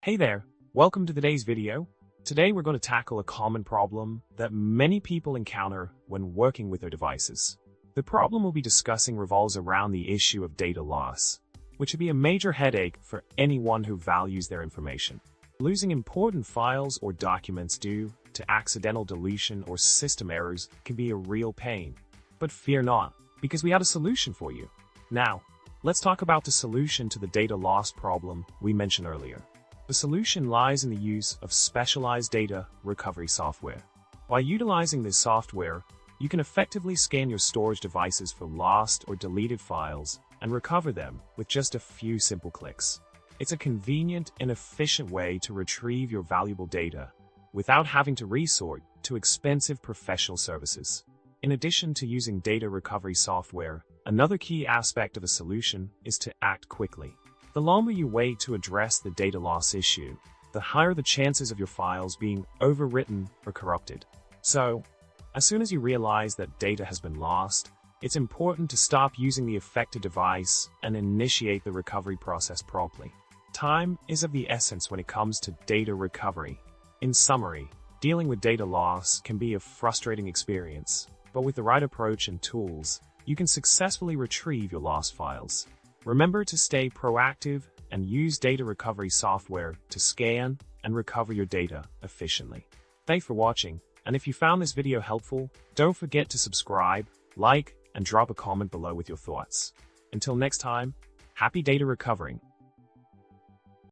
Hey there, welcome to today's video. Today we're going to tackle a common problem that many people encounter when working with their devices. The problem we'll be discussing revolves around the issue of data loss, which would be a major headache for anyone who values their information. Losing important files or documents due to accidental deletion or system errors can be a real pain. But fear not, because we have a solution for you. Now, let's talk about the solution to the data loss problem we mentioned earlier. The solution lies in the use of specialized data recovery software. By utilizing this software, you can effectively scan your storage devices for lost or deleted files and recover them with just a few simple clicks. It's a convenient and efficient way to retrieve your valuable data without having to resort to expensive professional services. In addition to using data recovery software, another key aspect of the solution is to act quickly. The longer you wait to address the data loss issue, the higher the chances of your files being overwritten or corrupted. So, as soon as you realize that data has been lost, it's important to stop using the affected device and initiate the recovery process promptly. Time is of the essence when it comes to data recovery. In summary, dealing with data loss can be a frustrating experience, but with the right approach and tools, you can successfully retrieve your lost files. Remember to stay proactive and use data recovery software to scan and recover your data efficiently. Thanks for watching, and if you found this video helpful, don't forget to subscribe, like, and drop a comment below with your thoughts. Until next time, happy data recovering.